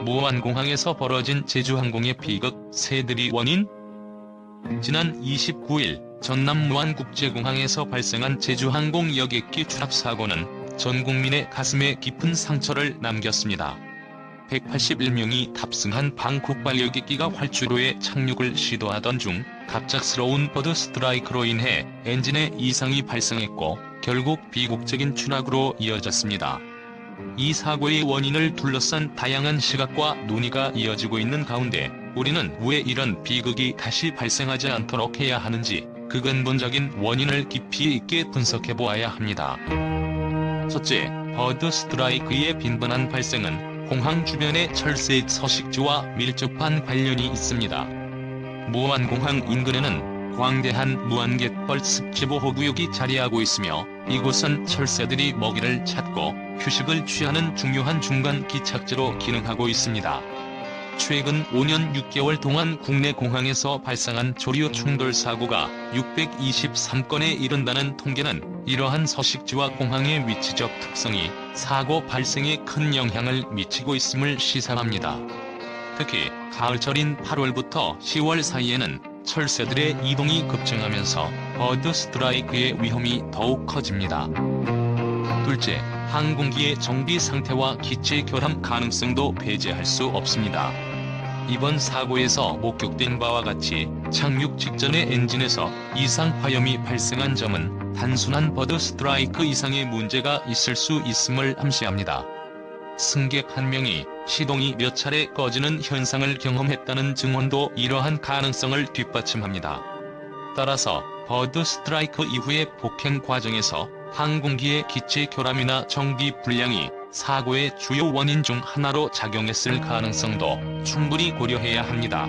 무안공항에서 벌어진 제주항공의 비극, 새들이 원인? 지난 29일 전남 무안국제공항에서 발생한 제주항공 여객기 추락 사고는 전 국민의 가슴에 깊은 상처를 남겼습니다. 181명이 탑승한 방콕발 여객기가 활주로에 착륙을 시도하던 중 갑작스러운 버드 스트라이크로 인해 엔진에 이상이 발생했고 결국 비극적인 추락으로 이어졌습니다. 이 사고의 원인을 둘러싼 다양한 시각과 논의가 이어지고 있는 가운데 우리는 왜 이런 비극이 다시 발생하지 않도록 해야 하는지 그 근본적인 원인을 깊이 있게 분석해보아야 합니다. 첫째, 버드 스트라이크의 빈번한 발생은 공항 주변의 철새 서식지와 밀접한 관련이 있습니다. 무안공항 인근에는 광대한 무안갯벌 습지보호구역이 자리하고 있으며 이곳은 철새들이 먹이를 찾고 휴식을 취하는 중요한 중간 기착지로 기능하고 있습니다. 최근 5년 6개월 동안 국내 공항에서 발생한 조류 충돌 사고가 623건에 이른다는 통계는 이러한 서식지와 공항의 위치적 특성이 사고 발생에 큰 영향을 미치고 있음을 시사합니다. 특히 가을철인 8월부터 10월 사이에는 철새들의 이동이 급증하면서 버드 스트라이크의 위험이 더욱 커집니다. 둘째, 항공기의 정비 상태와 기체 결함 가능성도 배제할 수 없습니다. 이번 사고에서 목격된 바와 같이 착륙 직전의 엔진에서 이상 화염이 발생한 점은 단순한 버드 스트라이크 이상의 문제가 있을 수 있음을 암시합니다. 승객 한 명이 시동이 몇 차례 꺼지는 현상을 경험했다는 증언도 이러한 가능성을 뒷받침합니다. 따라서 버드 스트라이크 이후의 폭행 과정에서 항공기의 기체 결함이나 정비 불량이 사고의 주요 원인 중 하나로 작용했을 가능성도 충분히 고려해야 합니다.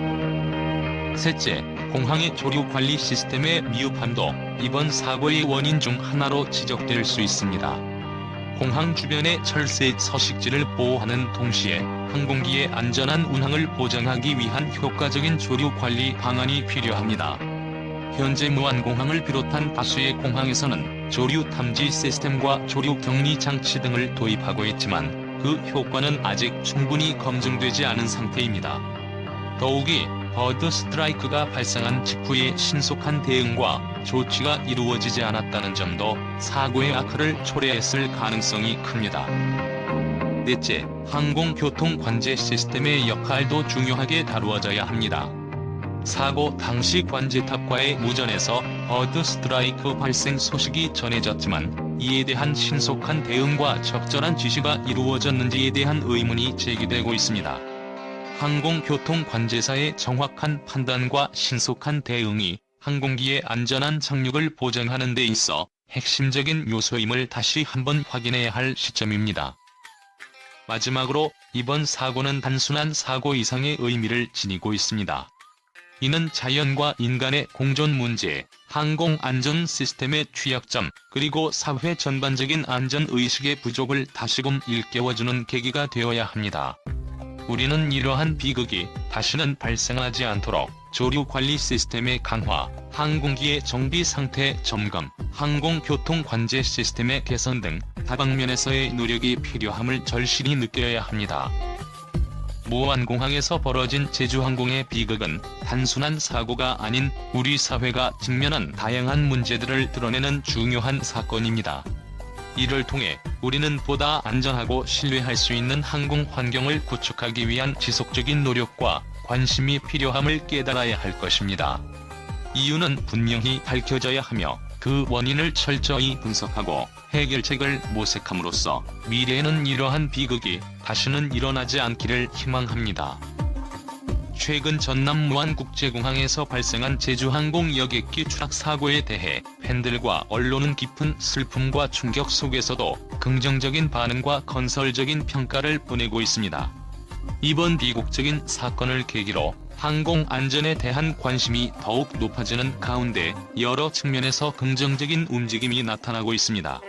셋째, 공항의 조류 관리 시스템의 미흡함도 이번 사고의 원인 중 하나로 지적될 수 있습니다. 공항 주변의 철새 서식지를 보호하는 동시에 항공기의 안전한 운항을 보장하기 위한 효과적인 조류 관리 방안이 필요합니다. 현재 무안공항을 비롯한 다수의 공항에서는 조류 탐지 시스템과 조류 격리 장치 등을 도입하고 있지만 그 효과는 아직 충분히 검증되지 않은 상태입니다. 더욱이 버드 스트라이크가 발생한 직후의 신속한 대응과 조치가 이루어지지 않았다는 점도 사고의 악화를 초래했을 가능성이 큽니다. 넷째, 항공교통 관제 시스템의 역할도 중요하게 다루어져야 합니다. 사고 당시 관제탑과의 무전에서 버드 스트라이크 발생 소식이 전해졌지만 이에 대한 신속한 대응과 적절한 지시가 이루어졌는지에 대한 의문이 제기되고 있습니다. 항공교통관제사의 정확한 판단과 신속한 대응이 항공기의 안전한 착륙을 보장하는 데 있어 핵심적인 요소임을 다시 한번 확인해야 할 시점입니다. 마지막으로 이번 사고는 단순한 사고 이상의 의미를 지니고 있습니다. 이는 자연과 인간의 공존 문제, 항공 안전 시스템의 취약점, 그리고 사회 전반적인 안전 의식의 부족을 다시금 일깨워주는 계기가 되어야 합니다. 우리는 이러한 비극이 다시는 발생하지 않도록 조류 관리 시스템의 강화, 항공기의 정비 상태 점검, 항공교통 관제 시스템의 개선 등 다방면에서의 노력이 필요함을 절실히 느껴야 합니다. 무안공항에서 벌어진 제주항공의 비극은 단순한 사고가 아닌 우리 사회가 직면한 다양한 문제들을 드러내는 중요한 사건입니다. 이를 통해 우리는 보다 안전하고 신뢰할 수 있는 항공 환경을 구축하기 위한 지속적인 노력과 관심이 필요함을 깨달아야 할 것입니다. 이유는 분명히 밝혀져야 하며 그 원인을 철저히 분석하고 해결책을 모색함으로써 미래에는 이러한 비극이 다시는 일어나지 않기를 희망합니다. 최근 전남 무안국제공항에서 발생한 제주항공 여객기 추락 사고에 대해 팬들과 언론은 깊은 슬픔과 충격 속에서도 긍정적인 반응과 건설적인 평가를 보내고 있습니다. 이번 비극적인 사건을 계기로 항공 안전에 대한 관심이 더욱 높아지는 가운데 여러 측면에서 긍정적인 움직임이 나타나고 있습니다.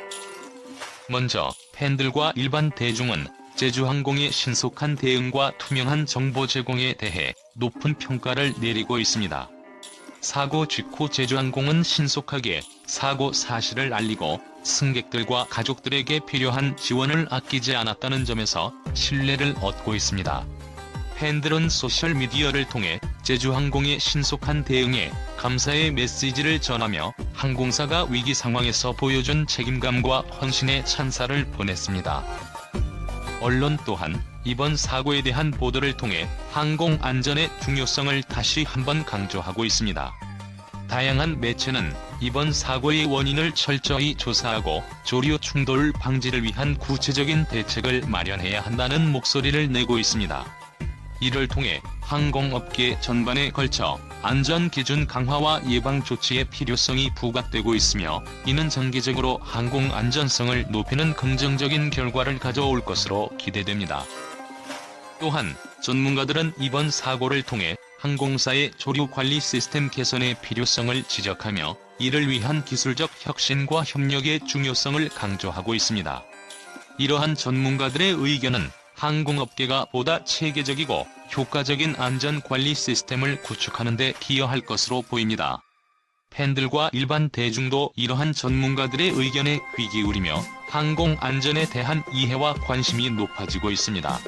먼저 팬들과 일반 대중은 제주항공의 신속한 대응과 투명한 정보 제공에 대해 높은 평가를 내리고 있습니다. 사고 직후 제주항공은 신속하게 사고 사실을 알리고 승객들과 가족들에게 필요한 지원을 아끼지 않았다는 점에서 신뢰를 얻고 있습니다. 팬들은 소셜미디어를 통해 제주항공의 신속한 대응에 감사의 메시지를 전하며 항공사가 위기 상황에서 보여준 책임감과 헌신의 찬사를 보냈습니다. 언론 또한 이번 사고에 대한 보도를 통해 항공 안전의 중요성을 다시 한번 강조하고 있습니다. 다양한 매체는 이번 사고의 원인을 철저히 조사하고 조류 충돌 방지를 위한 구체적인 대책을 마련해야 한다는 목소리를 내고 있습니다. 이를 통해 항공업계 전반에 걸쳐 안전기준 강화와 예방 조치의 필요성이 부각되고 있으며, 이는 장기적으로 항공 안전성을 높이는 긍정적인 결과를 가져올 것으로 기대됩니다. 또한 전문가들은 이번 사고를 통해 항공사의 조류 관리 시스템 개선의 필요성을 지적하며 이를 위한 기술적 혁신과 협력의 중요성을 강조하고 있습니다. 이러한 전문가들의 의견은 항공업계가 보다 체계적이고 효과적인 안전관리 시스템을 구축하는 데 기여할 것으로 보입니다. 팬들과 일반 대중도 이러한 전문가들의 의견에 귀 기울이며 항공 안전에 대한 이해와 관심이 높아지고 있습니다.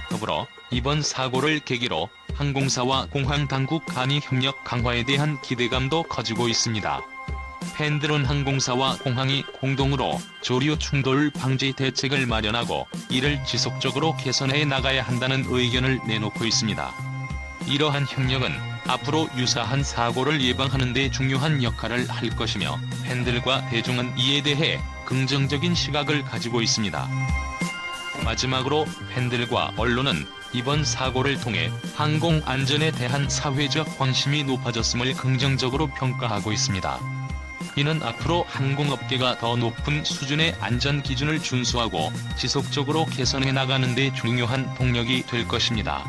더불어 이번 사고를 계기로 항공사와 공항당국 간의 협력 강화에 대한 기대감도 커지고 있습니다. 팬들은 항공사와 공항이 공동으로 조류 충돌 방지 대책을 마련하고 이를 지속적으로 개선해 나가야 한다는 의견을 내놓고 있습니다. 이러한 협력은 앞으로 유사한 사고를 예방하는 데 중요한 역할을 할 것이며, 팬들과 대중은 이에 대해 긍정적인 시각을 가지고 있습니다. 마지막으로 팬들과 언론은 이번 사고를 통해 항공 안전에 대한 사회적 관심이 높아졌음을 긍정적으로 평가하고 있습니다. 이는 앞으로 항공업계가 더 높은 수준의 안전 기준을 준수하고 지속적으로 개선해 나가는 데 중요한 동력이 될 것입니다.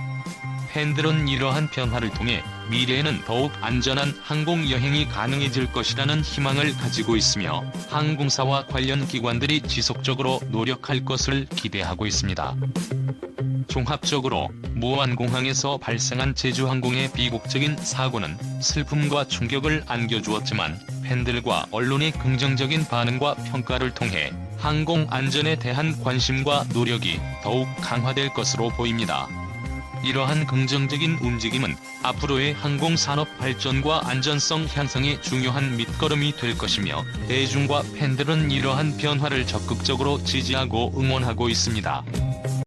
팬들은 이러한 변화를 통해 미래에는 더욱 안전한 항공 여행이 가능해질 것이라는 희망을 가지고 있으며, 항공사와 관련 기관들이 지속적으로 노력할 것을 기대하고 있습니다. 종합적으로 무안공항에서 발생한 제주항공의 비극적인 사고는 슬픔과 충격을 안겨주었지만, 팬들과 언론의 긍정적인 반응과 평가를 통해 항공 안전에 대한 관심과 노력이 더욱 강화될 것으로 보입니다. 이러한 긍정적인 움직임은 앞으로의 항공산업 발전과 안전성 향상에 중요한 밑거름이 될 것이며, 대중과 팬들은 이러한 변화를 적극적으로 지지하고 응원하고 있습니다.